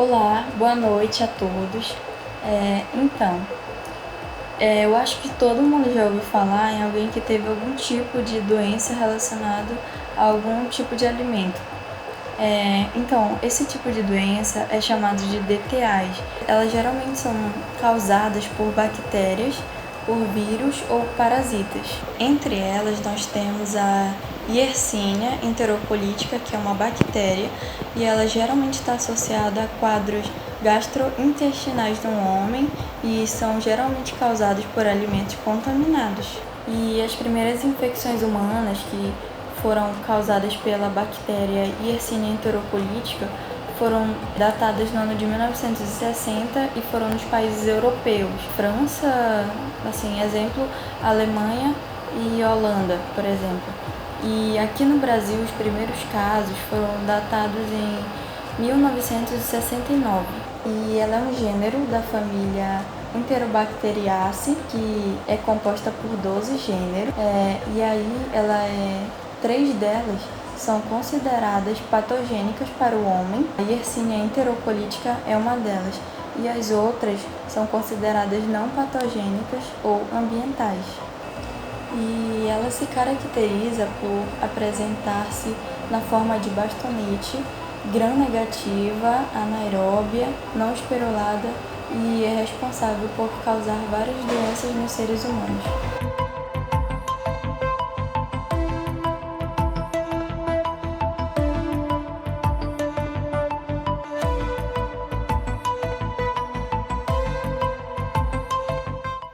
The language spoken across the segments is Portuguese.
Olá, boa noite a todos. Eu acho que todo mundo já ouviu falar em alguém que teve algum tipo de doença relacionada a algum tipo de alimento. Esse tipo de doença é chamado de DTAs. Elas geralmente são causadas por bactérias, por vírus ou parasitas. Entre elas, nós temos a Yersinia enterocolítica, que é uma bactéria, e ela geralmente está associada a quadros gastrointestinais no homem e são geralmente causados por alimentos contaminados. E as primeiras infecções humanas que foram causadas pela bactéria Yersinia enterocolítica foram datadas no ano de 1960 e foram nos países europeus. França, exemplo, Alemanha e Holanda, por exemplo. E aqui no Brasil, os primeiros casos foram datados em 1969. E ela é um gênero da família Enterobacteriaceae, que é composta por 12 gêneros. Três delas são consideradas patogênicas para o homem. A Yersinia enterocolítica é uma delas, e as outras são consideradas não patogênicas ou ambientais. E ela se caracteriza por apresentar-se na forma de bastonete, gram-negativa, anaeróbia, não esporulada e é responsável por causar várias doenças nos seres humanos.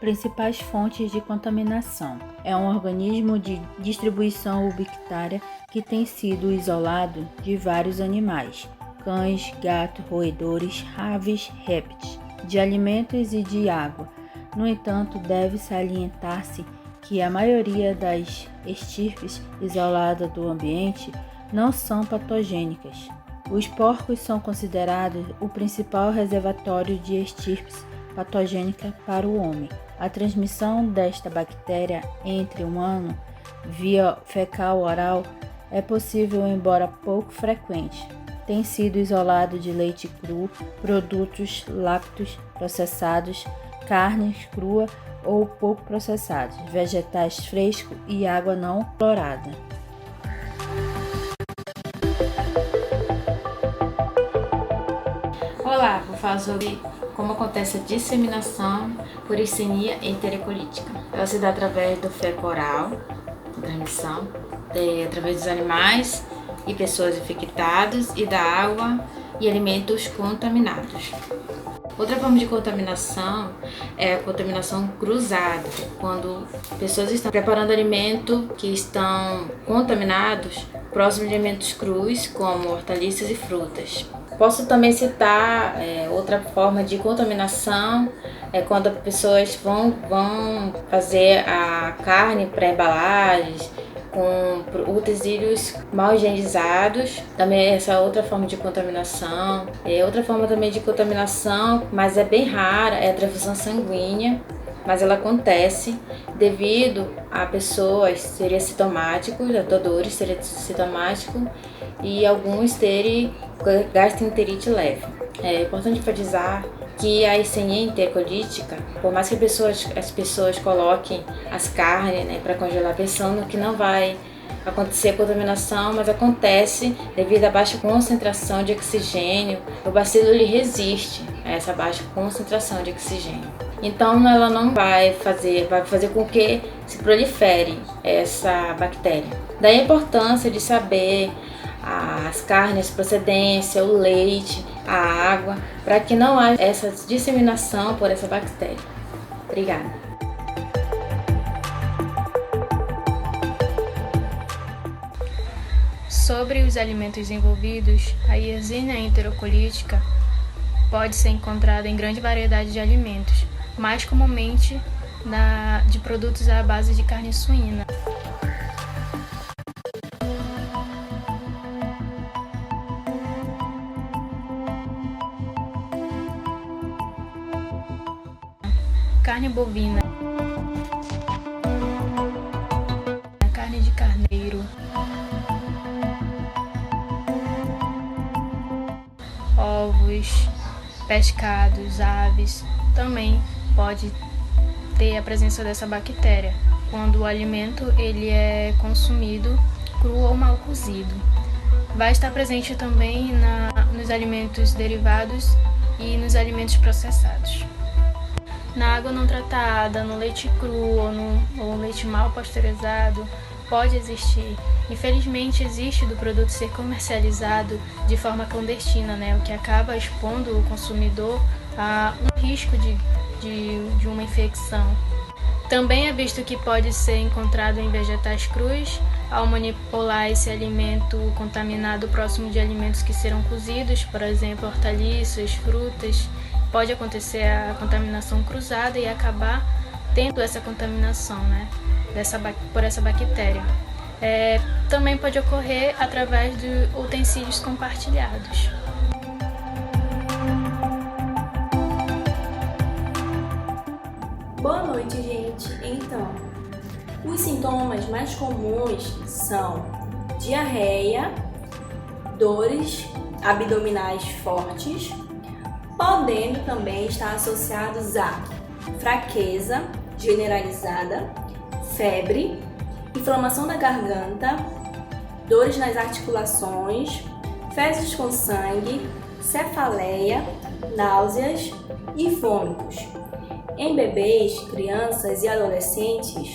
Principais fontes de contaminação. É um organismo de distribuição ubiquitária que tem sido isolado de vários animais, cães, gatos, roedores, aves, répteis, de alimentos e de água. No entanto, deve salientar-se que a maioria das estirpes isoladas do ambiente não são patogênicas. Os porcos são considerados o principal reservatório de estirpes patogênica para o homem. A transmissão desta bactéria entre humano via fecal-oral é possível, embora pouco frequente. Tem sido isolado de leite cru, produtos lácteos processados, carnes crua ou pouco processadas, vegetais frescos e água não clorada. Olá, vou falar sobre como acontece a disseminação por Yersinia enterocolítica. Ela se dá através do fecal-oral, transmissão, através dos animais e pessoas infectadas e da água e alimentos contaminados. Outra forma de contaminação é a contaminação cruzada, quando pessoas estão preparando alimento que estão contaminados próximo de alimentos crus, como hortaliças e frutas. Posso também citar outra forma de contaminação, quando pessoas vão fazer a carne para embalagens com utensílios mal higienizados. Também essa outra forma de contaminação. Outra forma também de contaminação, mas é bem rara, é a transfusão sanguínea, mas ela acontece devido a pessoas serem assintomáticos, a doadores serem assintomáticos e alguns terem gastroenterite leve. É importante enfatizar que a Yersinia enterocolítica, por mais que as pessoas coloquem as carnes para congelar pensando que não vai acontecer contaminação, mas acontece devido à baixa concentração de oxigênio. O bacilo ele resiste a essa baixa concentração de oxigênio. Então ela não vai fazer com que se prolifere essa bactéria. Daí a importância de saber as carnes, procedência, o leite, a água, para que não haja essa disseminação por essa bactéria. Obrigada. Sobre os alimentos envolvidos, a Yersinia enterocolítica pode ser encontrada em grande variedade de alimentos, mais comumente de produtos à base de carne suína. Carne bovina, carne de carneiro, ovos, pescados, aves, também pode ter a presença dessa bactéria, quando o alimento ele é consumido cru ou mal cozido. Vai estar presente também nos alimentos derivados e nos alimentos processados. Na água não tratada, no leite cru ou no leite mal pasteurizado, pode existir. Infelizmente, existe do produto ser comercializado de forma clandestina, o que acaba expondo o consumidor a um risco de uma infecção. Também é visto que pode ser encontrado em vegetais crus. Ao manipular esse alimento contaminado próximo de alimentos que serão cozidos, por exemplo, hortaliças, frutas, pode acontecer a contaminação cruzada e acabar tendo essa contaminação, por essa bactéria. Também pode ocorrer através de utensílios compartilhados. Boa noite, gente. Então, os sintomas mais comuns são diarreia, dores abdominais fortes, podendo também estar associados a fraqueza generalizada, febre, inflamação da garganta, dores nas articulações, fezes com sangue, cefaleia, náuseas e vômitos. Em bebês, crianças e adolescentes,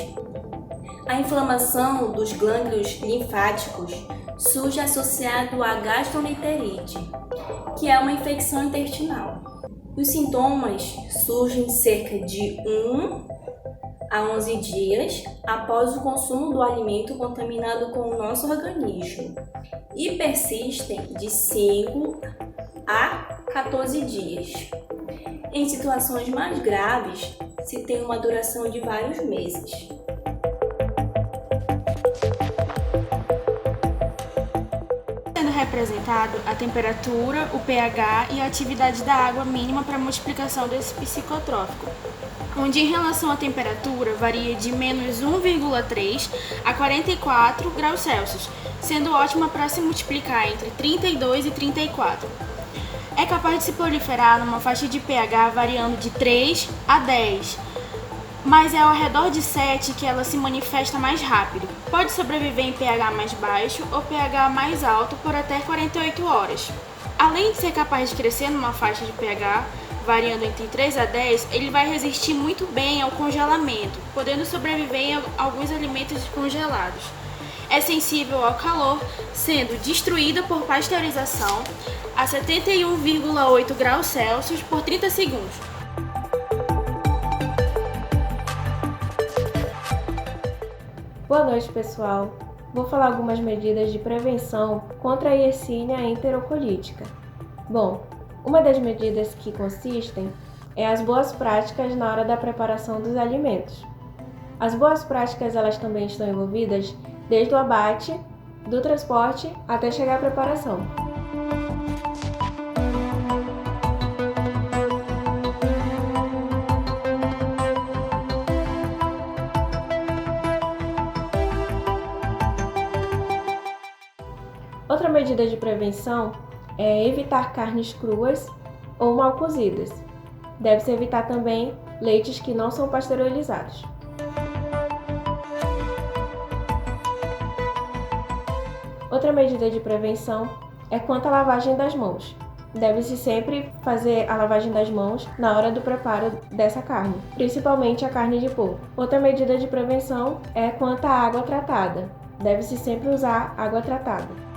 a inflamação dos glândulos linfáticos surge associado à gastroenterite, que é uma infecção intestinal. Os sintomas surgem cerca de 1 a 11 dias após o consumo do alimento contaminado com o nosso organismo e persistem de 5 a 14 dias. Em situações mais graves, se tem uma duração de vários meses. Sendo representado a temperatura, o pH e a atividade da água mínima para a multiplicação desse psicotrófico, onde em relação à temperatura varia de menos 1,3 a 44 graus Celsius, sendo ótima para se multiplicar entre 32 e 34. É capaz de se proliferar numa faixa de pH variando de 3 a 10, mas é ao redor de 7 que ela se manifesta mais rápido. Pode sobreviver em pH mais baixo ou pH mais alto por até 48 horas. Além de ser capaz de crescer numa faixa de pH variando entre 3 a 10, ele vai resistir muito bem ao congelamento, podendo sobreviver em alguns alimentos congelados. É sensível ao calor, sendo destruída por pasteurização a 71,8 graus Celsius por 30 segundos. Boa noite, pessoal. Vou falar algumas medidas de prevenção contra a Yersinia enterocolítica. Bom, uma das medidas que consistem é as boas práticas na hora da preparação dos alimentos. As boas práticas elas também estão envolvidas desde o abate, do transporte até chegar à preparação. Outra medida de prevenção é evitar carnes cruas ou mal cozidas. Deve-se evitar também leites que não são pasteurizados. Outra medida de prevenção é quanto à lavagem das mãos. Deve-se sempre fazer a lavagem das mãos na hora do preparo dessa carne, principalmente a carne de porco. Outra medida de prevenção é quanto à água tratada. Deve-se sempre usar água tratada.